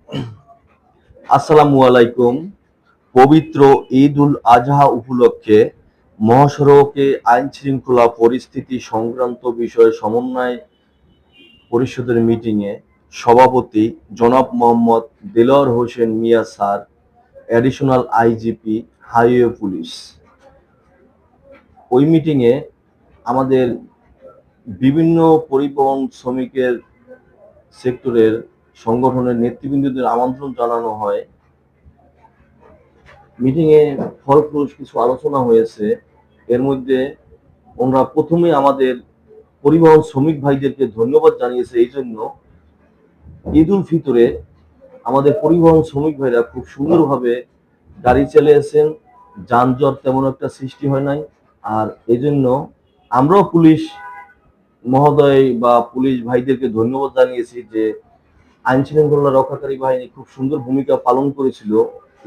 আসসালামু আলাইকুম। পবিত্র ঈদ উল আজহা উপলক্ষে মহাসড়কে আইন শৃঙ্খলা পরিস্থিতি সংক্রান্ত বিষয়ে সমন্বয় পরিষদের মিটিংয়ে সভাপতি জনাব Mohammad Delwar Hossain Mia sir, additional IGP highway police. ওই মিটিংয়ে আমাদের বিভিন্ন পরিবহন শ্রমিকের সেক্টরের সংগঠনের নেতৃবৃন্দদের আমন্ত্রণ জানানো হয়। মিটিংয়ে ফলপ্রসূ কিছু আলোচনা হয়েছে। এর মধ্যে ওনারা প্রথমে আমাদের পরিবহন শ্রমিক ভাইদেরকে ধন্যবাদ জানিয়েছে এই জন্য, ঈদ উল ফিতরে আমাদের পরিবহন শ্রমিক ভাইরা খুব সুন্দরভাবে গাড়ি চালিয়েছেন, যানজট তেমন একটা সৃষ্টি হয় নাই। আর এই জন্য আমরাও পুলিশ মহোদয় বা পুলিশ ভাইদেরকে ধন্যবাদ জানিয়েছি যে আইন শৃঙ্খলা রক্ষাকারী বাহিনী খুব সুন্দর ভূমিকা পালন করেছিল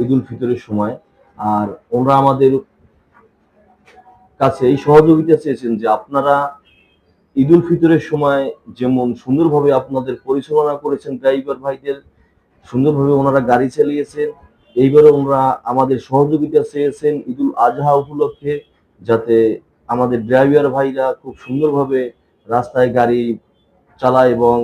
ঈদ উল ফিতরের সময়। আর ওনারা আমাদের কাছে এই সহযোগিতা চেয়েছেন যে আপনারা ঈদ উল ফিতরের সময় যেমন সুন্দরভাবে আপনাদের পরিচালনা করেছেন, ড্রাইভার ভাইদের সুন্দরভাবে ওনারা গাড়ি চালিয়েছেন, এইবারও ওনারা আমাদের সহযোগিতা চেয়েছেন ঈদ উল আজহা উপলক্ষে, যাতে আমাদের ড্রাইভার ভাইরা খুব সুন্দরভাবে রাস্তায় গাড়ি চালায় এবং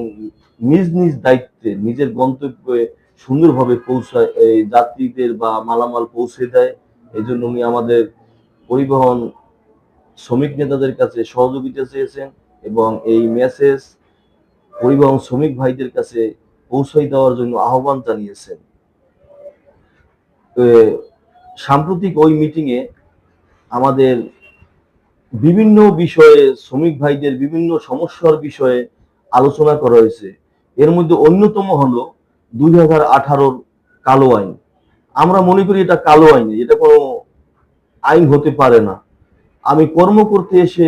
নিজ নিজ দায়িত্বে নিজের গন্তব্যে সুন্দরভাবে পৌঁছায়, এই যাত্রীদের বা মালামাল পৌঁছে দেয়। এই জন্য উনি আমাদের পরিবহন শ্রমিক নেতাদের কাছে সহযোগিতা চেয়েছেন এবং এই মেসেজ পরিবহন শ্রমিক ভাইদের কাছে পৌঁছাই দেওয়ার জন্য আহ্বান জানিয়েছেন। সাম্প্রতিক ওই মিটিংয়ে আমাদের বিভিন্ন বিষয়ে শ্রমিক ভাইদের বিভিন্ন সমস্যার বিষয়ে আলোচনা করা হয়েছে। এর মধ্যে অন্যতম হলো 2018 কালো আইন। আমরা মনে করি এটা কালো আইন, এটা কোনো আইন হতে পারে না। আমি কর্ম করতে এসে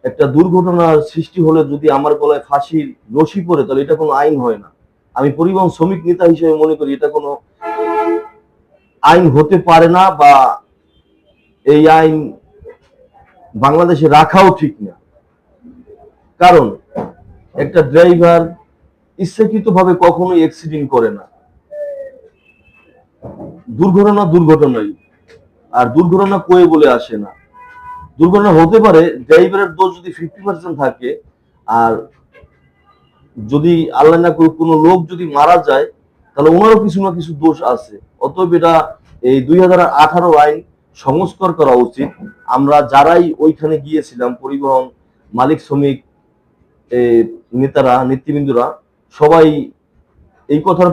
একটা দুর্ঘটনার সৃষ্টি হলে যদি আমার গলায় ফাঁসির রশি পড়ে, তাহলে এটা কোনো আইন হয় না। আমি পরিবহন শ্রমিক নেতা হিসেবে মনে করি এটা কোনো আইন হতে পারে না, বা এই আইন বাংলাদেশে রাখাও ঠিক না। কারণ একটা ড্রাইভার ইচ্ছাকৃতভাবে কখনোই অ্যাক্সিডেন্ট করে না। দুর্ঘটনা দুর্ঘটনাই, আর দুর্ঘটনা কয়ে বলে আসে না। দুর্ঘটনা হতে পারে, ড্রাইভারের দোষ যদি 50% থাকে, আর যদি আল্লাহ না করে কোনো লোক যদি মারা যায়, তাহলে ওনারও কিছু না কিছু দোষ আছে। অতএব এটা এই 2018 আইন সংস্কার করা উচিত। আমরা যারাই ওইখানে গিয়েছিলাম, পরিবহন মালিক শ্রমিক নেতারা নেতৃবৃন্দরা সবাই এই কথার